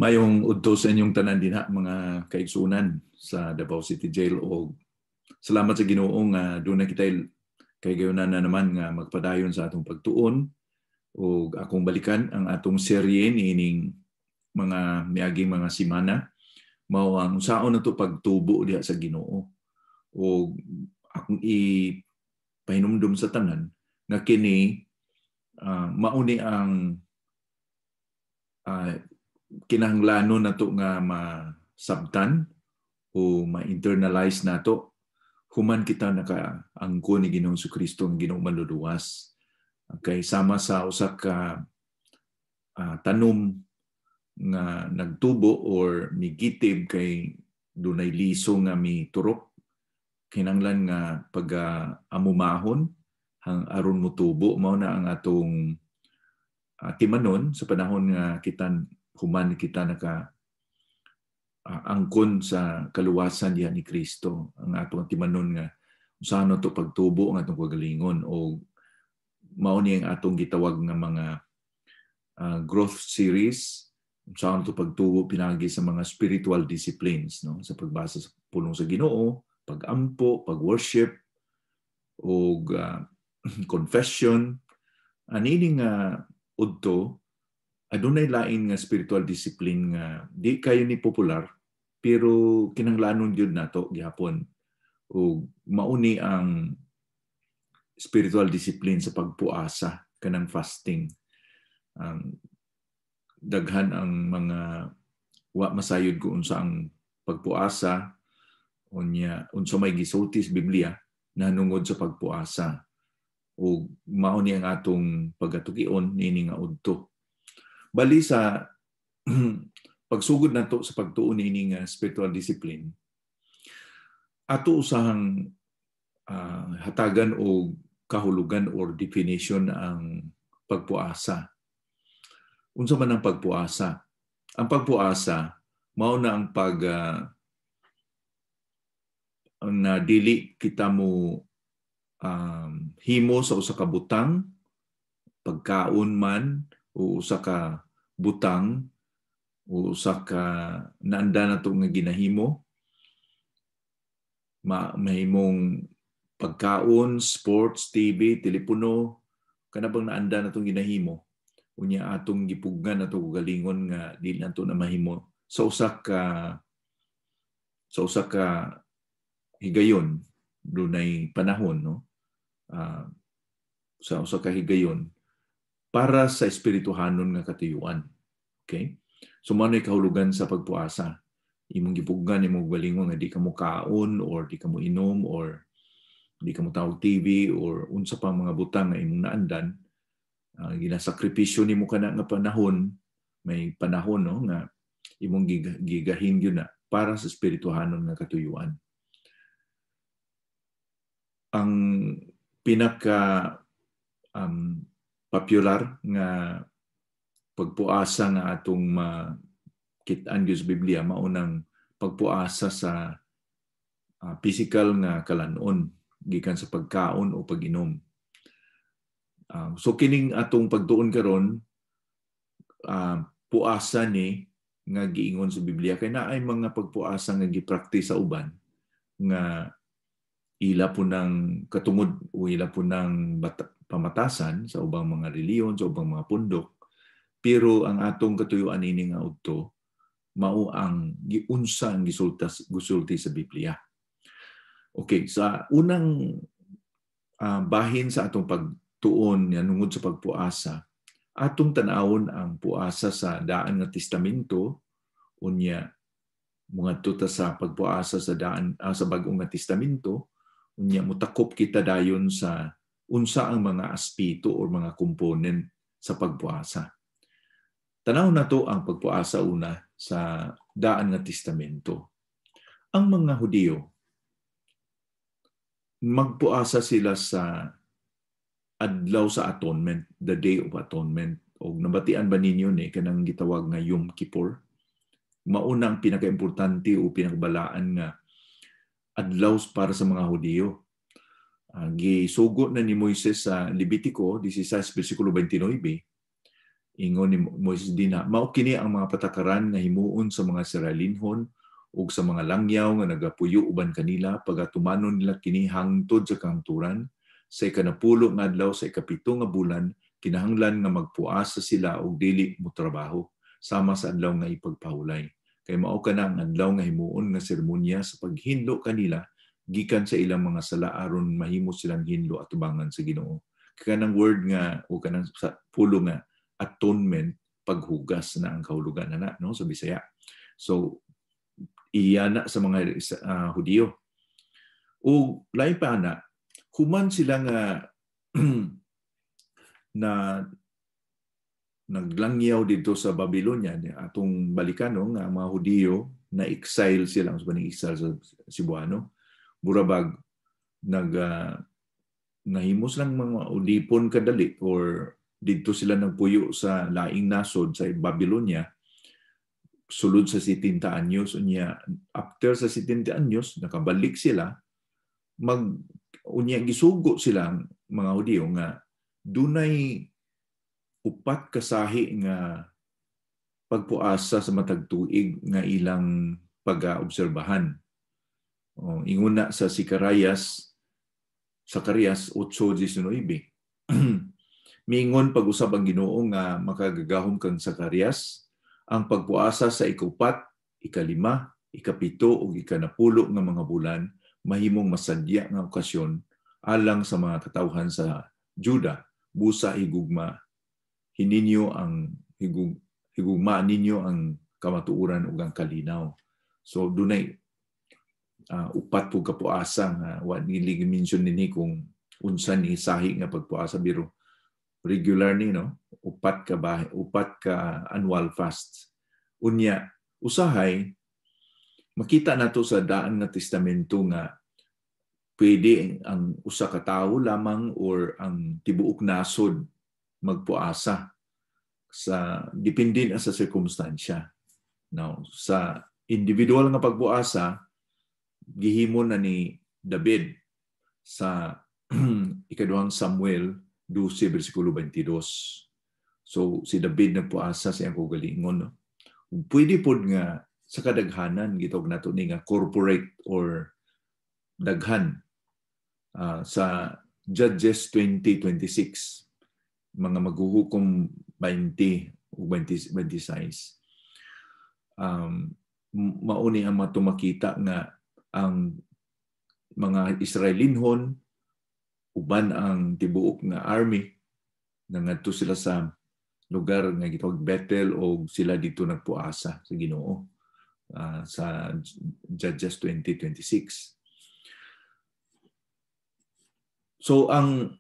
Mayong udto sa inyong tanan dinha mga kaigsunan sa Davao City Jail o salamat sa Ginoo nga dunay kita kaygayonan na naman nga magpadayon sa atong pagtuon o akong balikan ang atong serye niining mga miaging mga semana mao ang unsaon nato pagtubo diha sa Ginoo o akong ipahinumdum sa tanan nga kini mauni ang kinahanglanon nato nga masabtan o ma-internalize nato human kita nakaangko ni Ginoong Jesucristo ang Ginoong Manluluwas. Kay sama sa usa ka tanom nga nagtubo or migitib kay dunay liso nga miturok kinahanglan nga pag-amumahon hang aron motubo mao na ang atong timanon sa panahon nga human kita angkon sa kaluwasan diha ni Kristo. Ang atong timanon nga usahan nato pagtubo ang atong kagalingon o mao ni ang atong gitawag nga mga growth series. Usahan nato pagtubo pinagi sa mga spiritual disciplines, no? Sa pagbasa sa pulong sa Ginoo, pag-ampo, pag-worship o confession. Ani nga udto adunay lain nga spiritual discipline nga di kayo ni popular pero kinahanglanon gyud nato gihapon ug mauni ang spiritual discipline sa pagpuasa kanang fasting. Daghan ang mga wa masayod ko unsa ang pagpuasa unya unsa may gisulti sa Biblia nanungod sa pagpuasa ug mao ni ang atong pagatugion niini nga udto. Bali sa pagsugod nato sa pagtuon niini nga spiritual discipline, ato usahang hatagan o kahulugan or definition ang pagpuasa. Unsa man ang pagpuasa? Ang pagpuasa mao na ang na dili kita mo himo sa usa ka butang, pagkaon man o usa ka butang o usa ka naanda nato nga ginahimo mahimong pagkaon, sports, TV, telepono kana bang naanda natong ginahimo unya atong gipugnan nato galingon nga dili nato na mahimo sa usa ka higayon dunay panahon, no? Sa usa ka higayon para sa espirituhanon nga katuyuan. Okay? So mao nay kahulugan sa pagpuasa. Imong gipugnan imong galingon nga di ka mo kaon or di ka mo inom or di ka mo tawag TV or unsa pa mga butang nga imong naandan. Ginasakripisyo nimo kana nga panahon, may panahon, no, nga imong gigahin gyud na para sa espirituhanon nga katuyuan. Ang pinaka popular nga pagpuasa nga atong makit-an sa Biblia maunang pagpuasa sa physical nga kalanon gikan sa pagkaon o pag-inom. So kining atong pagtuon karon puasa ni nga giingon sa Biblia kay naay mga pagpuasa nga gipraktis sa uban nga ila po ng katungod o ila po ng pamatasan sa ubang mga reliyon, sa ubang mga pundok. Pero ang atong katuyuan ini nga udto mao ang giunsa ang gisulti sa Biblia. Okay, sa unang bahin sa atong pagtuon nungod sa pagpuasa, atong tan-awon ang puasa sa daan nga testamento unya mga tuta sa pagpuasa sa daan sa bag-ong nga testamento unya mutakop kita dayon sa unsa ang mga aspeto o mga component sa pagpuasa. Tanaw na to ang pagpuasa una sa daan nga testamento. Ang mga Hudiyo, magpuasa sila sa adlaw sa atonement, the Day of Atonement. O nabatian ba ninyo ni kanang gitawag nga Yom Kippur? Maunang pinaka-importante o pinakabalaan nga adlaw para sa mga Hudiyo. Gisugo na ni Moises sa Levitico 16 versikulo 29 Ingon ni Moises dinha, mao kini ang mga patakaran nga himuon sa mga Israelinhon ug sa mga langyaw nga nagapuyo uban kanila pagatumanon nila kini hangtod sa kahangturan sa ikanapulo nga adlaw sa ikapito nga bulan kinahanglan nga magpuasa sila og dili mo trabaho sama sa adlaw nga ipagpahulay. Kay mao kana ang adlaw nga himuon nga seremonya sa paghinlo kanila gikan sa ilang mga sala aron mahimo silang hinlo atubangan sa Ginoo. Kanang word nga o kanang sa pulo nga atonement, paghugas na ang kahulugan na no sa Bisaya. So iya na sa mga Hudiyo. O lain pa na human sila nga na naglangyaw dito sa Babylonia atong balikan no nga mga Hudiyo na exile sila sa exile sa Cebuano. Burabag nahimos lang mga udipon kadali or dito sila nagpuyo sa laing nasod sa Babylonia sulod sa 70 anyos unya after sa 70 anyos nakabalik sila unya gisugo sila mga Hudiyo nga dunay upat kasahi nga pagpuasa sa matag tuig nga ilang pag-obserbahan. Ingon na sa Zacarias 8:19 Miingon pag-usab ang Ginoo nga makagagahom kang Zacarias ang pagpuasa sa ika-4, ika-5, ika-7 ug ika-10 nga mga bulan mahimong masadya nga okasyon alang sa mga katawhan sa Juda busa higugma hininyo ang higugma ninyo ang kamatuoran ug ang kalinaw. So dunay upat po kapuasa nga wa nili mention dinhi kung unsa ni sahi nga pagpuasa biro regular ni no upat ka annual fast. Unya usahay makita nato sa daan nga testamento nga pwede ang usa ka tawo lamang or ang tibuok nasod magpuasa sa depende na sa sirkumstansya. Now sa individual nga pagpuasa gihimo na ni David sa ikaduhang Samuel 12 versikulo 22. So si David nagpuasa sa iyang kaugalingon. No? Pwede pod nga sa kadaghanan gitawag nato ni nga corporate or daghan sa Judges 20:26 mga maghuhukom 20 o 26 mauni ang matumakita nga ang mga Israelinhon uban ang tibuok nga army nangadto sila sa lugar nga gitawag Bethel o sila dito nagpuasa sa Ginoo sa Judges 20:26. So ang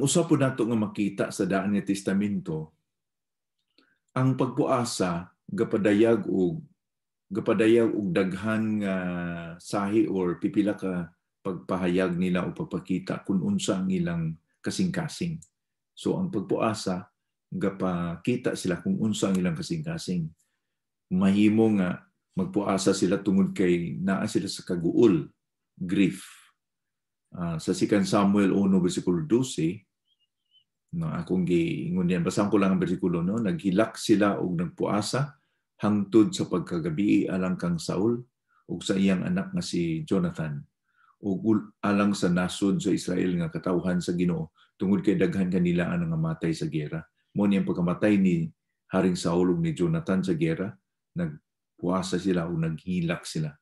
usa po nato nga makita sa daan nga testamento ang pagpuasa gapadayag og daghan nga sahi or pipila ka pagpahayag nila o pagpakita kung unsa ang ilang kasing-kasing. So ang pagpuasa gapakita sila kung unsa ang ilang kasing-kasing. Mahimo nga magpuasa sila tungod kay naa sila sa kaguol, grief. Sa 2 Samuel 1:12 na akong giingon yan, basahan ko lang ang bersikulo no, naghilak sila og nagpuasa hangtod sa pagkagabi alang kang Saul ug sa iyang anak nga si Jonathan ug alang sa nasod sa Israel nga katawhan sa Ginoo tungod kay daghan kanila ang namatay sa gera. Mo ni ang pagkamatay ni Haring Saul ug ni Jonathan sa gera, nagpuasa sila o naghilak sila.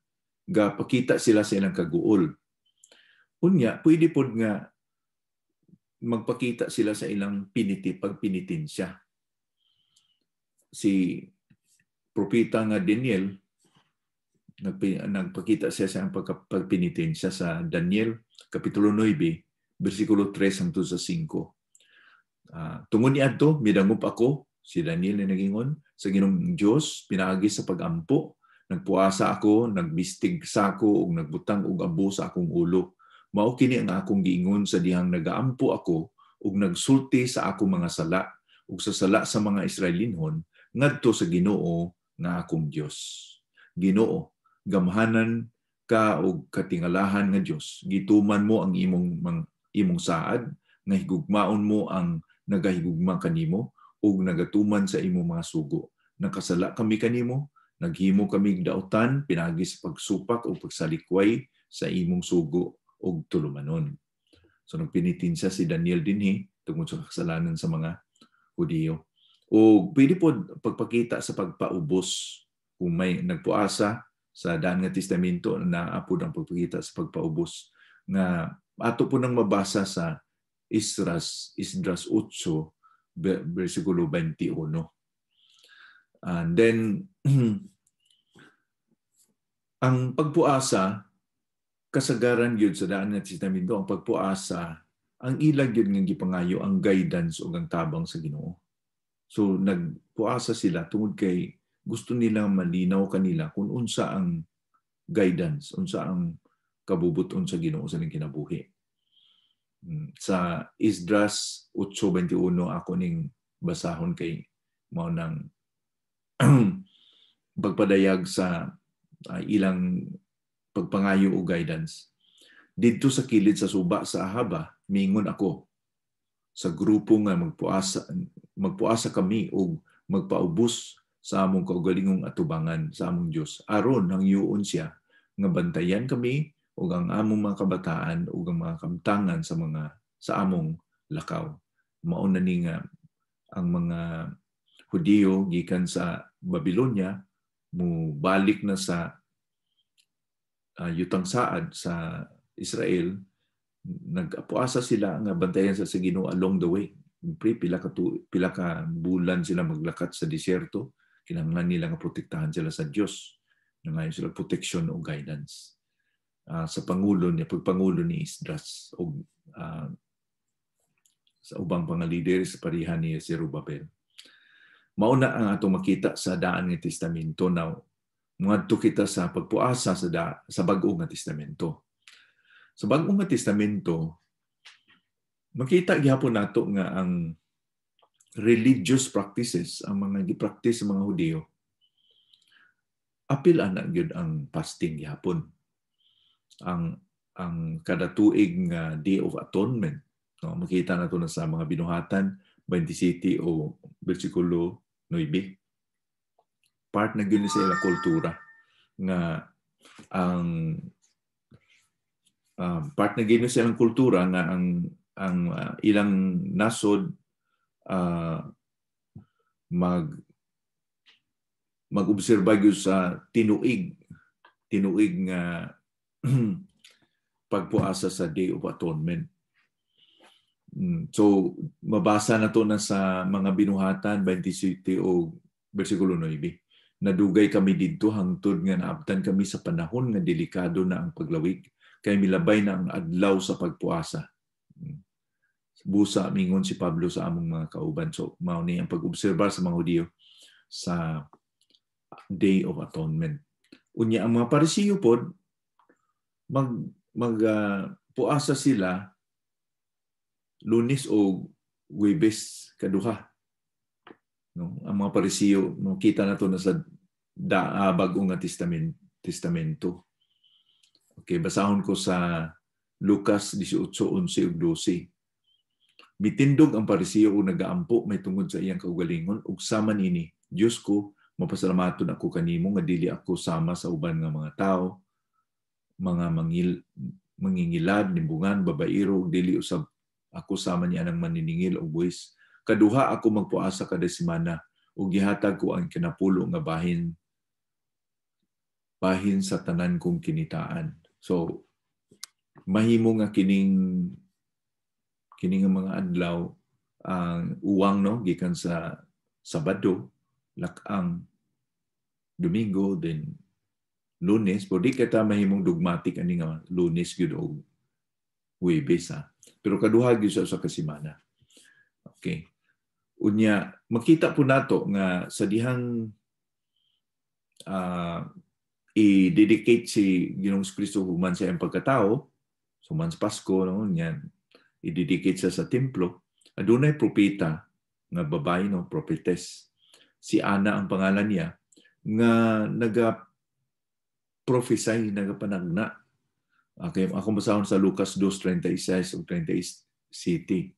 Gapakita sila sa ilang kaguol. Unya, pwede pod nga magpakita sila sa ilang pagpinitensya. Si propeta nga Daniel, nagpakita siya sa pagpinitensya sa Daniel, Kapitulo 9, versikulo 3 hangtod sa 5. Tungod niadto, midangup ako, si Daniel na nagingon, sa Ginoong Diyos, pinaagi sa pagampo, nagpuasa ako, nagbistig sa ako, ug nagbutang og abo sa akong ulo. Mao kini ang akong giingon sa dihang nagaampo ako ug nagsulti sa akong mga sala ug sa sala sa mga Israelinhon ngadto sa Ginoo nga akong Dios. Ginoo, gamhanan ka og katingalahan nga Dios. Gituman mo ang imong saad nga higugmaon mo ang nagahigugma kanimo ug nagatuman sa imong mga sugo. Nakasala kami kanimo, naghimo kami dautan pinagi sa pagsupak o pagsalikway sa imong sugo ug tulumanon. So nagpinitinsa si Daniel dinhi tungod sa kasalanan sa mga Hudiyo. O pwede po pagpakita sa pagpaubos kung may nagpuasa sa daan nga testamento na apod ang pagpakita sa pagpaubos nga ato po nang mabasa sa Esdras 8 versikulo 21. And then ang pagpuasa kasagaran gyud sa daan nga testamento, ang pagpuasa ang ilag gyud nga gipangayo ang guidance o ang tabang sa Ginoo. So nagpuasa sila tungod kay gusto nila malinaw kanila kung unsa ang guidance, unsa ang kabubuton sa Ginoo sa ilang kinabuhi. Sa Esdras 8:21 ako ning basahon kay mao nang pagpadayag sa ilang pagpangayo o guidance. Didto sa kilid sa suba sa Ahaba, mingon ako sa grupo nga magpuasa kami o magpaubos sa among kaugalingong atubangan sa among Dios. Aron ang yuon siya nga bantayan kami ug ang among mga kabataan ug ang mga kamtangan sa among lakaw. Mao na ni nga ang mga Hudiyo gikan sa Babylonia mubalik na sa yutang saad sa Israel. Nag-apuasa sila nga bantayan sa Ginoo along the way. Pila ka bulan sila maglakat sa disyerto. Kinahanglan nila nga protektahan sila sa Dios. Nangayon sila protection o guidance. Sa pagpangulo ni Esdras o sa ubang mga lider sa parihan ni Zerubbabel. Mauna ang atong makita sa daan nga testamento na muadto kita sa pagpuasa sa bag-o nga testamento. Sa bag-o nga testamento, makita gihapon nato nga ang religious practices, ang mga gipractice sa mga Hudiyo, apil ana gyud ang fasting gihapon. Ang kada tuig nga Day of Atonement, no, makita nato na sa mga binuhatan 27 o bersikulo 9. Part na gyud sa ilang kultura nga ang part na gyud sa ilang kultura nga ang ilang nasod mag-obserba gyud sa tinuig nga pagpuasa sa Day of Atonement. So mabasa na to na sa mga binuhatan 27 o bersikulo 9. Nadugay kami didto hangtod nga naabtan kami sa panahon nga delikado na ang paglawig kay milabay na ang adlaw sa pagpuasa. Busa mingon si Pablo sa among mga kauban. So mao ni ang pag-obserba sa mga Hudiyo sa Day of Atonement. Unya ang mga Parisiyo pod puasa sila Lunes o Huwebes kaduha. No, ang mga Parisiyo, makita na to na sa bag-o nga testamento. Okay, basahon ko sa Lucas 18:11 ug 12. Bitindog ang Parisiyo o nagaampo may tungod sa iyang kaugalingon ug sama nini, Dios ko, mapasalamaton ako kanimo nga dili ako sama sa uban nga mga tao, mga mangingilad, nimbungan, babairo ug dili usab ako sama niya ng maniningil o buwis. Kaduha ako magpuasa kada semana ug gihatag ko ang kinapulo nga bahin sa tanan kong kinitaan. So mahimo nga kining mga adlaw ang uwang no gikan sa Sabado, lakang Domingo, then Lunes, pero di kita mahimong dogmatic ani nga Lunes gyud og Huwebes ha. Pero kaduha gyud sa kasimana. Okay. Unya makita po nato nga sa dihang i-dedicate si Ginoong Kristo human sa iyang pagkatao, human sa Pasko, no, yan, i-dedicate siya sa templo. Adunay propeta nga babae, no, prophetess. Si Ana ang pangalan niya, nga naga-prophesy, nagapanagna Okay, ako basahon sa Lucas 2:36 ug 37.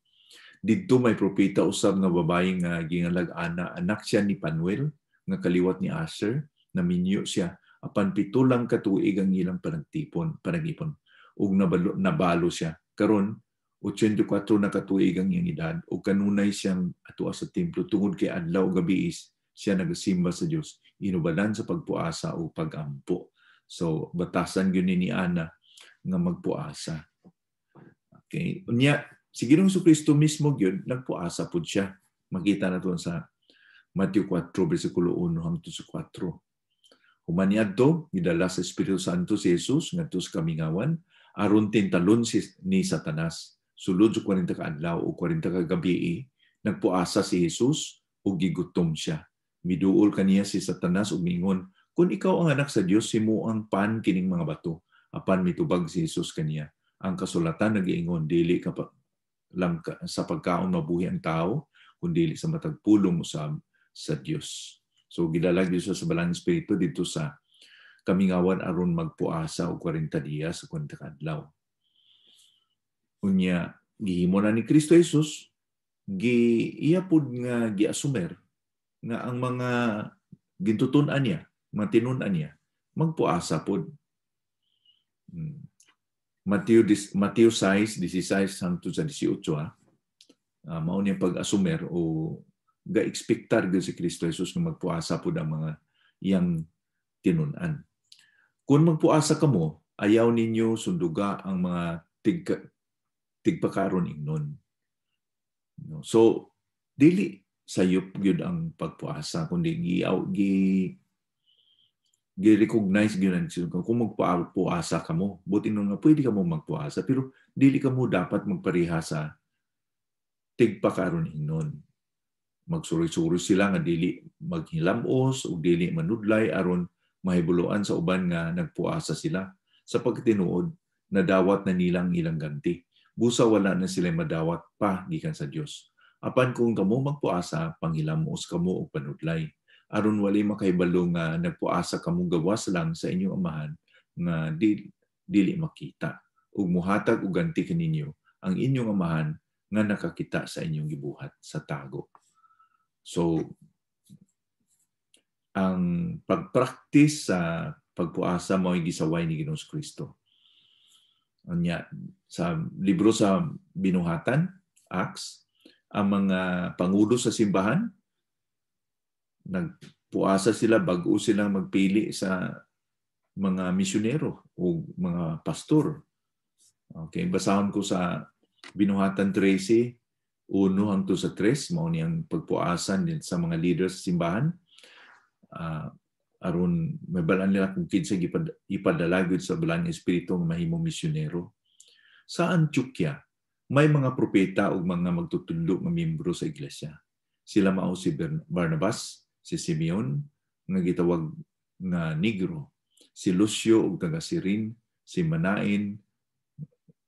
Didto may propeta usab nga babae nga gingalag-ana, anak siya ni Panuel nga kaliwat ni Aser, naminyo siya apan 7 lang ka tuig ang ilang panagipon ug nabalo siya. Karon 84 na ka tuig ang iyang edad ug kanunay siyang atua sa templo tungod kay adlaw ug gabi siya nagasimba sa Dios, inubadan sa pagpuasa o pagampo. So batasan gyud ni Ana nga magpuasa. Okay, unya si Ginoong Jesucristo mismo gyud nagpuasa pud siya. Makita naton sa Matthew 4 bersikulo 1 hangtod sa 4. Human niadto gidala sa Espiritu Santo si Jesus ngadto sa kamingawan aron tintalon ni Satanas. Sulod sa 40 ka adlaw o 40 ka gabi, nagpuasa si Jesus ug gigutom siya. Miduol kaniya si Satanas ug miingon, "Kung ikaw ang anak sa Dios, himuang pan kining mga bato." Apan mitubag si Jesus kaniya, "Ang kasulatan nag-iingon, dili ka lang sa pagkaon mabuhi ang tao, kundi sa matag pulong usab sa Dios." So gidalag Dios sa balang espiritu dito sa kamingawan aron magpuasa og 40 diya sa 40 ka adlaw. Unya gihimo na ni Kristo Jesus iya pud nga giasumer nga ang mga gintuton-an niya, matinun-an niya, magpuasa pud. Matthew 6:16 hangtod sa 18 mao niya pag-asumer o ga-expectar gyud si Kristo Jesus nga magpuasa pud ang mga iyang tinun-an. Kung magpuasa kamo, ayaw ninyo sunduga ang mga tigpakaron ingnon. So dili sayop gyud ang pagpuasa kundi gi-recognize gyud kung magpuasa kamo. Buti nga pwede kamo magpuasa pero dili kamo dapat magpareha sa tigpakaron ingnon. Magsuri-suri sila nga dili maghilamos o dili manudlay aron mahibuloan sa uban nga nagpuasa sila. Sa pagtinuod, nadawat na nilang ilang ganti. Busa wala na sila madawat pa gikan sa Dios. Apan kung kamo magpuasa, panghilamos kamo og panudlay. Aron walay makahibalo nga nagpuasa kamo gawas lang sa inyong amahan nga dili makita. Ug muhatag og ganti kaninyo ang inyong amahan nga nakakita sa inyong gibuhat sa tago. So, ang pagpractice sa pagpuasa mao'y gisaway ni Ginoong Kristo. Anya, sa libro sa Binuhatan, Acts, ang mga pangulo sa simbahan, nagpuasa sila bago silang magpili sa mga misyonero o mga pastor. Okay, basahon ko sa Binuhatan 13, 1 hangtod sa 3, mao niyang pagpuasan din sa mga leaders sa simbahan. Aron mabalaan nila kung kinsa ipadalagod sa balang espiritu nga mahimong misyonero. Sa Antioquia, may mga propeta o mga magtutudlo nga miyembro sa iglesia. Sila mao si Barnabas, si Simeon, nga gitawag nga Negro, si Lucio og taga Sirin, si Manain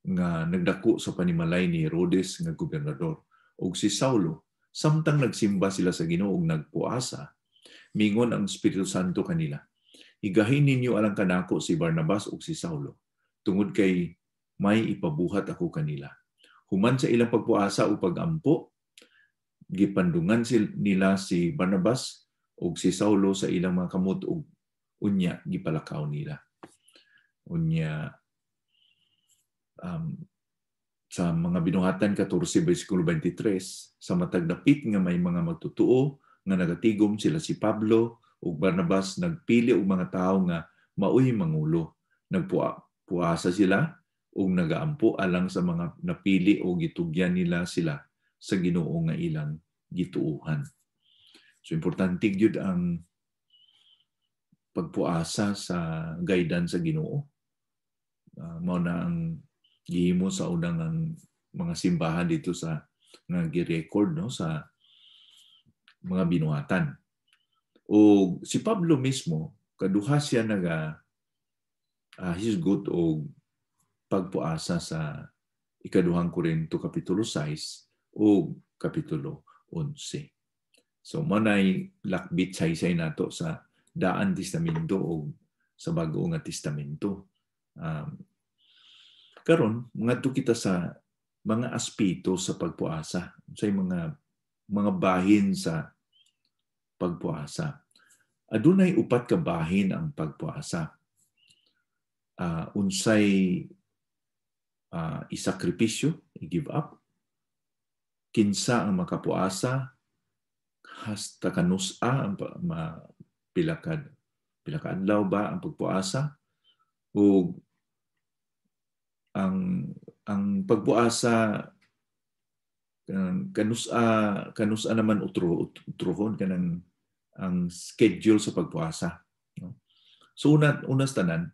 nga nagdako sa panimalay ni Herodes nga gobernador, ug si Saulo. Samtang nagsimba sila sa Ginoo ug nagpuasa, mingon ang Espiritu Santo kanila, "Igahin ninyo alang kanako si Barnabas ug si Saulo, tungod kay may ipabuhat ako kanila." Human sa ilang pagpuasa o pagampo, gipandungan nila si Barnabas ug si Saulo sa ilang mga kamot ug unya gipalakaw nila. Unya sa mga Binuhatan 14 bersikulo 23, sa matag dapit nga may mga magtutuo nga nagatigom sila si Pablo ug Barnabas, nagpili og mga tawo nga maoy mangulo. Nagpuasa sila ug nagaampo alang sa mga napili o gitugyan nila sila sa Ginoo nga ilang gituuhan. So importante gyud ang pagpuasa sa guidance sa Ginoo. Mao na ang gihimo sa unang ang mga simbahan dito sa nga gi-record no sa mga binuhatan. O si Pablo mismo kaduha siya hisgot og pagpuasa sa ikaduhang Korinto kapitulo 6 o kapitulo 11. So manay lakbit saysay nato sa Daan Testamento o sa Bag-o nga Testamento. Karon ngadto kita sa mga aspeto sa pagpuasa, sa mga bahin sa pagpuasa. Adunay upat ka bahin ang pagpuasa. Unsay isakripisyo, i-give up. Kinsa ang makapuasa, hasta kanusa ang pila ka adlaw ba ang pagpuasa, o ang pagpuasa kanusa naman utrohon kanang ang schedule sa pagpuasa, no? So unas tanan,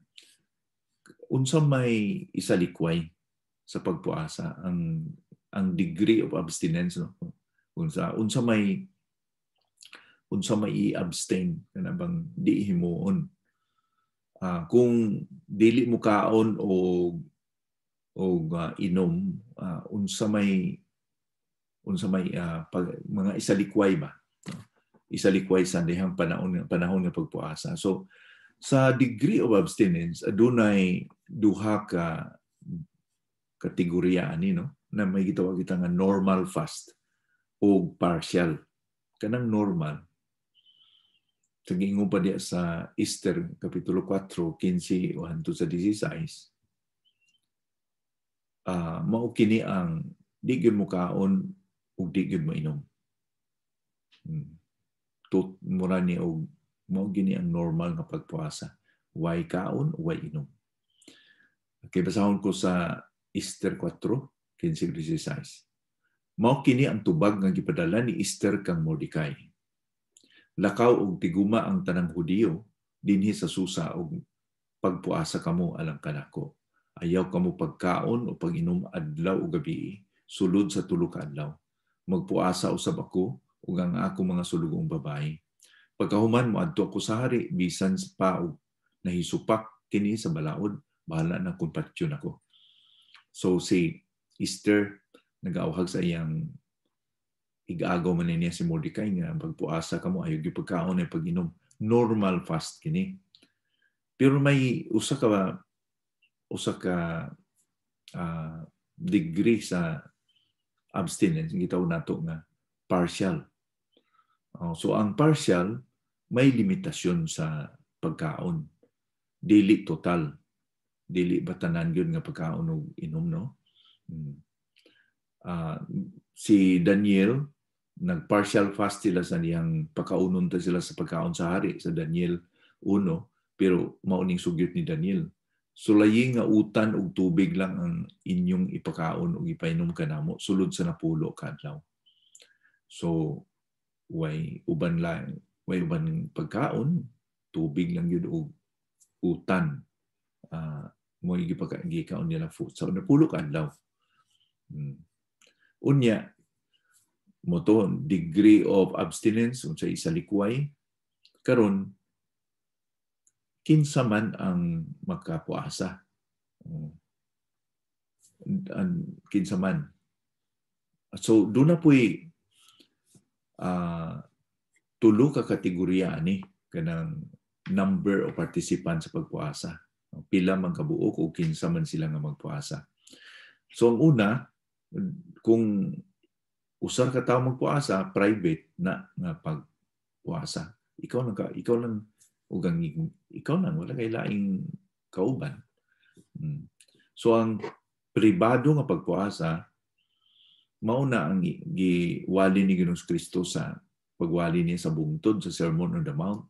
unsa may isalikway sa pagpuasa, ang degree of abstinence, no? Unsa may i-abstain kana bang di himuon. Kung dili mo kaon o inom, unsa may mga isalikway ba, isalikway sa dihang panahon nga pagpuasa. So sa degree of abstinence adunay duha ka kategorya ani, no, na may gitawag kita nga normal fast o partial. Kanang normal, tagingon pa diya sa Esther kapitulo 4 15 hangtod sa 16, mao kini ang di gyud mo kaon ug di gyud mo inom. Mura ni og mao gini ang normal nga pagpuasa, way kaon o way inom. Okay, basahon ko sa Esther 4 15-16. Mao kini ang tubag nga gipadala ni Esther kang Mordecai. Lakaw og tiguma ang tanang Hudiyo dinhi sa Susa og pagpuasa kamo alang kanako. Ayaw kamo pagkaon o pag-inom adlaw o gabi sulod sa 3 ka adlaw. Magpuasa usab ako ug ang ako mga sulugong babayi. Pagkahuman moadto ako sa hari bisan pa og nahisupak kini sa balaod, bahala na kung patyon ako. So si Esther nag-auhag sa iyang igagaw man niya si Mordecai nga pagpuasa kamo ayaw gyud pagkaon ay pag-inom. Normal fast kini. Pero may usa ka degree sa abstinence gitawag nato nga partial. So ang partial may limitasyon sa pagkaon. Dili total. Dili batanan gyud nga pagkaon og inom, no? Si Daniel nag-partial fast sila sa niyang pagkaunon ta sila sa pagkaon sa hari sa Daniel 1, pero mauning sugyot ni Daniel. Sulayi nga utan og tubig lang ang inyong ipakaon o ipainom kanamo sulod sa 10 ka adlaw. So way uban pagkaon, tubig lang yun og utan. Mo gikaon nila food sa 10 ka adlaw. Unya mo to degree of abstinence unsa isalikway karon kinsa man ang makapuasa. Kinsa man. So doon na po'y 3 ka kategorya ni kanang number of participants sa pagpuasa. Pila man kabuok o kinsa man sila nga magpuasa. So ang una, kung usar ka tawo magpuasa, private na nga pagpuasa. Ikaw lang wala kay laing kauban. So ang pribado nga pagpuasa mao na ang giwali ni Ginoong Kristo sa pagwali niya sa bungtod sa Sermon on the Mount.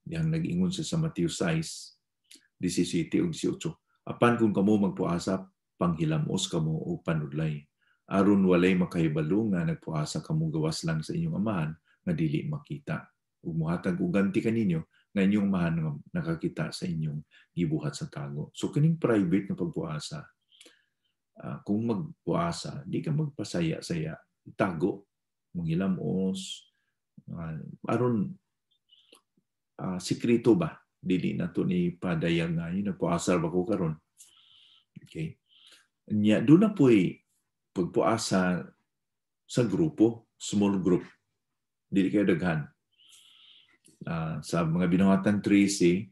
Yang nag-ingon sa Matthew 6:17 ug 18. Apan kung kamo magpuasa, panghilamos kamo o panudlay. Aron walay makahibalo nga nagpuasa kamo gawas lang sa inyong amahan nga dili makita. Ug mohatag og ganti kaninyo nga inyong amahan nga nakakita sa inyong gibuhat sa tago. So kining private nga pagpuasa, kung magpuasa, di ka magpasaya-saya, tago, manghilamos, aron sikrito ba? Dili na to ni padayang nga yun, nagpuasa ba ko karon? Okay. Nya doon na po'y pagpuasa sa grupo, small group. Dili kayo daghan. Sa mga binuhatan 13,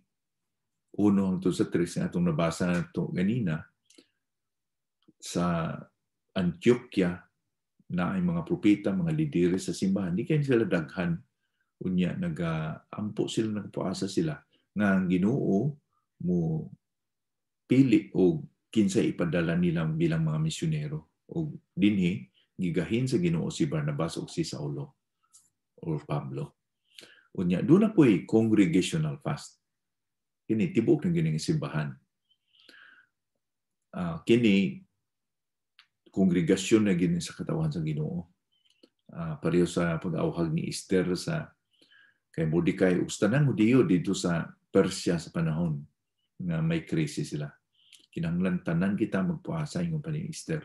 1 hangtod sa 3 nga itong nabasa na ito ganina, sa Antioquia na ay mga propeta, mga lidere sa simbahan, di kayo sila daghan. Unya, nag-ampo sila, nagpuasa sila. Nga ang Ginoo mo pili o kinsa ipadala nila bilang mga misyonero. O dinhi, gigahin sa Ginoo si Barnabas o si Saulo or Pablo. Unya, doon na po'y congregational fast. Kini, tibok ng gining simbahan. Kini, kongregasyon na gini sa katawan sa Ginoo. Pareho sa pag-awhag ni Esther sa kay Mordecai ug tanan Hudiyo dito sa Persia sa panahon nga may krisis sila. Kinahanglan tanan kita magpuasa ingon pa ni Esther.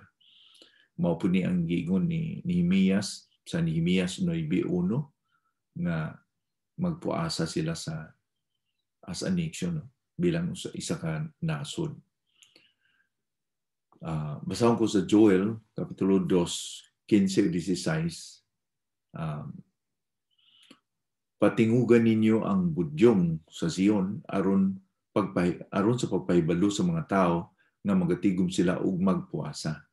Mao po ni ang giingon ni Nehemias sa Nehemias 9:1 nga magpuasa sila sa as a nation bilang isa ka nasod. Basahon ko sa Joel kapitulo 2:15-16. Patingugan ninyo ang budyong sa Zion aron sa pagpahibalo sa mga tao nga magatigom sila ug magpuasa.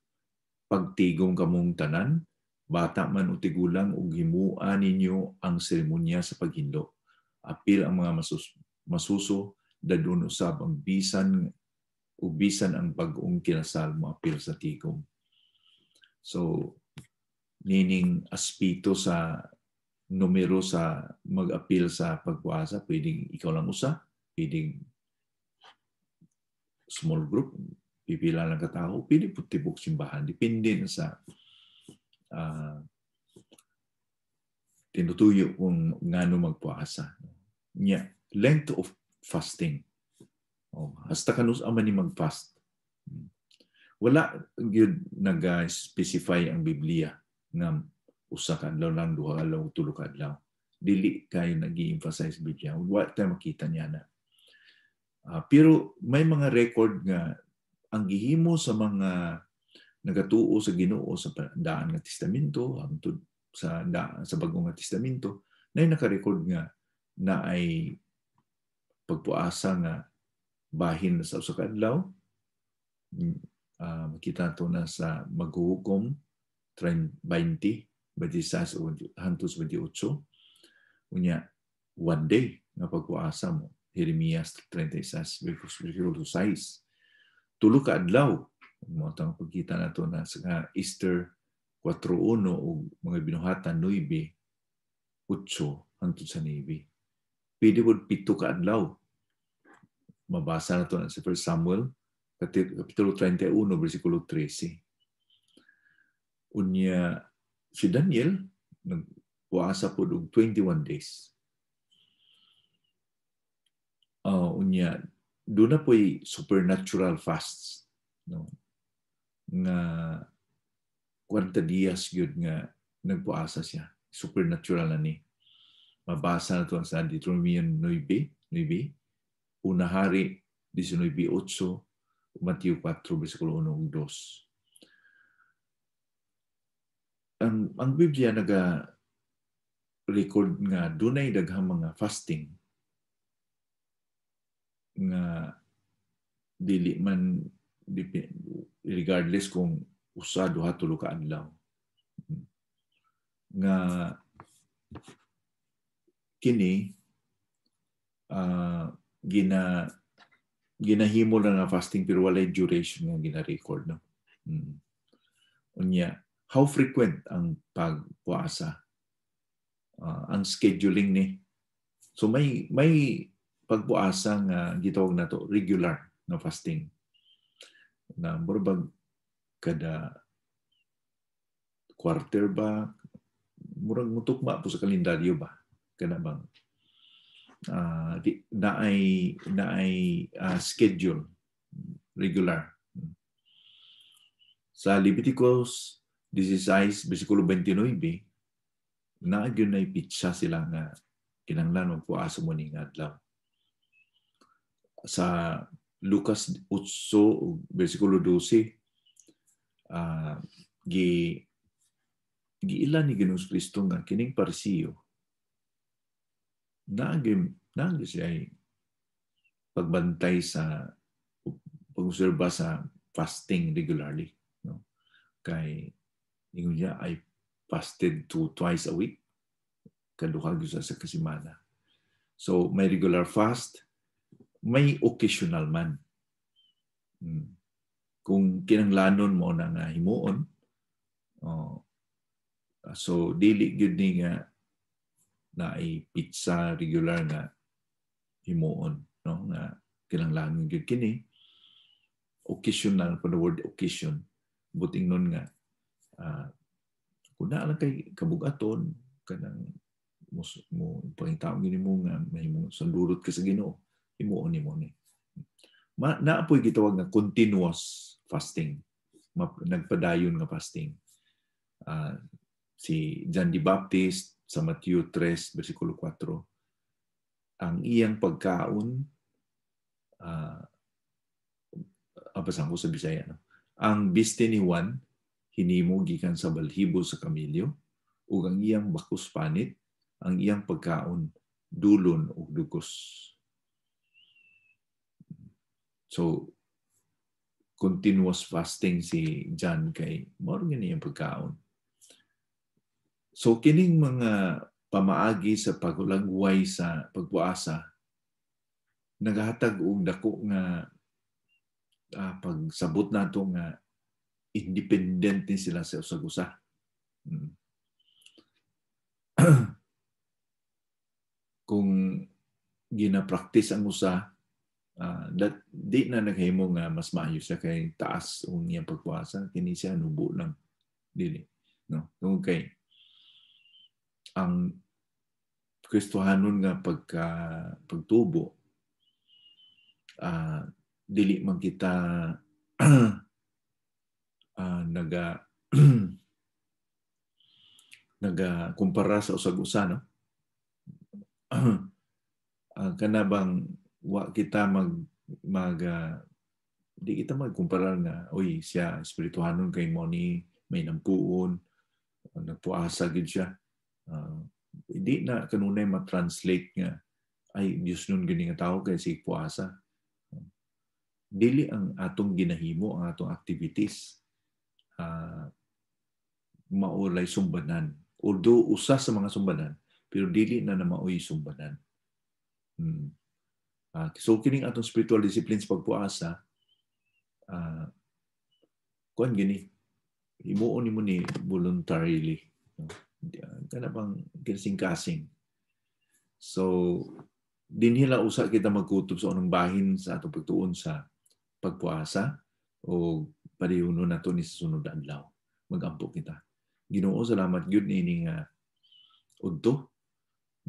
Pagtigom kamong tanan, bata man o tigulang, ug himuan ninyo ang seremonya sa paghindo. Apil ang mga masuso, dadun usab ang bisan ang bag-ong kinasal mo apil sa tigom. So, nining aspito sa numero sa mag-apil sa pagpuasa, pwedeng ikaw lang usa, pwedeng small group, pipila lang katao, pwedeng tibok simbahan, depende na sa tinutuyo kung ngano magpuasa. Length of fasting. Hasta kanus aman ni mag-fast. Wala gyud nag-specify ang Biblia nga usa ka adlaw lang, duha ka adlaw, tulo ka adlaw. Dili kayo nag-i-emphasize Biblia. Wala tayo makita niya na. Pero may mga record nga ang gihimo sa mga nagatuo sa Ginoo sa daan nga testamento hangtod sa bagong nga testamento na naka-record nga na ay pagpuasa nga bahin sa usa ka adlaw. Makita to na sa maghuhukom 20 hangtod 28. Unya, one day nga pagpuasa mo. Jeremias 36, versikulo 6. Tulo ka adlaw. Mo tang pagkita na to na sa Easter 4:1 o mga binuhatan 9:8 hangtod sa 9. Pwede po 7 ka adlaw. Mabasa na to na sa 1 Samuel kapitulo 31, versikulo 13. Unya, si Daniel, nagpuasa po og 21 days. Unya, doon na po'y supernatural fasts. No? Nga 40 días yun nga nagpuasa siya. Supernatural na ni. Mabasa na to sa Deuteronomy 9, Una Hari 19:8, Matthew 4, versikulo 1 ug 2. Ang Biblia naga-record nga dunay daghang mga fasting nga dili man regardless kung usa, duha, tulo ka adlaw. Nga kini ginahimo na nga fasting pero walay duration nga gina-record, no? Unya, how frequent ang pagpuasa? Ang scheduling ni. So may pagpuasa nga gitawag na to regular na fasting. Na murag kada quarter ba, murag mutukma po sa kalendaryo ba? Kana bang naay schedule regular. Sa Leviticus 16, versikulo 29, naagyon na ipitsa sila nga kinahanglan magpuasa mo ning adlaw. Sa Lucas 8, versikulo 12, giilan ni Ginoong Kristo nga kining Parisiyo naagyon siya pagbantay sa pag-obserba sa fasting regularly. kay ingon niya I fasted twice a week, kaduha gyud sa kasimana. So may regular fast, may occasional man. Kung kinanglanon mo na nga himuon, so dili gyud ni nga na ay pizza regular nga himuon, no, nga kinanglanon gyud kini. Occasional, for the word occasion, buting nun nga kung na lang kay kabugaton kanang mo pangitaon gini mo nga mahimo sandurot ka sa Ginoo, himuon nimo ni. Naapoy gitawag nga continuous fasting, nagpadayon nga fasting. Si John the Baptist sa Matthew 3 versikulo 4, ang iyang pagkaon abasan ko sa Bisaya, no? Ang biste ni Juan hinimo gikan sa balhibo sa kamilyo, ug ang iyang bakus panit, ang iyang pagkaon dulon ug dugos. So continuous fasting si John kay mao gyud iyang pagkaon. So kining mga pamaagi sa pagulagway sa pagpuasa nagahatag og dako nga pagsabot nato nga independent ni sila sa usag-usa. Kung gina-practice ang usa, di na naghimo nga mas maayo siya kay taas ang iyang pagpuasa, kini siya nubo lang dili, no? Kung kay ang Kristohanon nga pagtubo, dili man kita kumpara sa usag-usa, no? Kana bang wa kita di kita magkumpara nga oy siya espirituhanon kay mo ni may nampuon, nagpuasa gid siya. Hindi na kanunay ma-translate nga ay Dios nun gini nga tao kay sig puasa. Dili ang atong ginahimo, ang atong activities maulay sumbanan. Although usa sa mga sumbanan, pero dili na maoy sumbanan. So kining atong spiritual disciplines pagpuasa, kuan gini, himuon nimo ni voluntarily. Kana bang kasing-kasing. So dinhila usa kita magkutob sa unang bahin sa atong pagtuon sa pagpuasa o padayonon nato ni sa sunod adlaw. Magampo kita. Ginoo, salamat gyud nini nga udto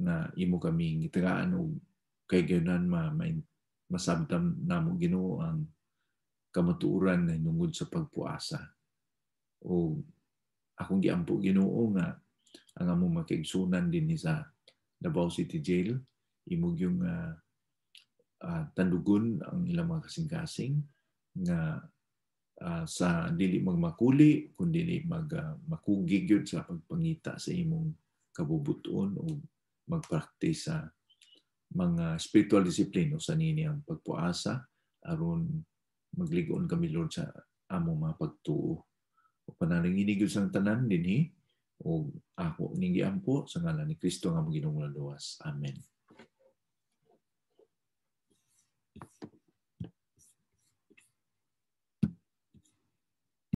na imo kami gitagaan og kay gayunan masabtan namo Ginoo ang kamatuoran na hinungod sa pagpuasa. O akong giampo Ginoo nga ang among makaigsunan din sa Davao City Jail, imo yung tandugon ang ilang mga kasing-kasing nga sa dili magmakuli kundi makugig yun sa pagpangita sa imong kabubuton o magpractice sa mga spiritual discipline o sa nini ang pagpuasa aron magligon kami Lord sa among mga pagtuo. O panalangin gyud sang tanan dinhi o ako ning giampo sa ngalan ni Kristo nga among Ginoong luwas. Amen.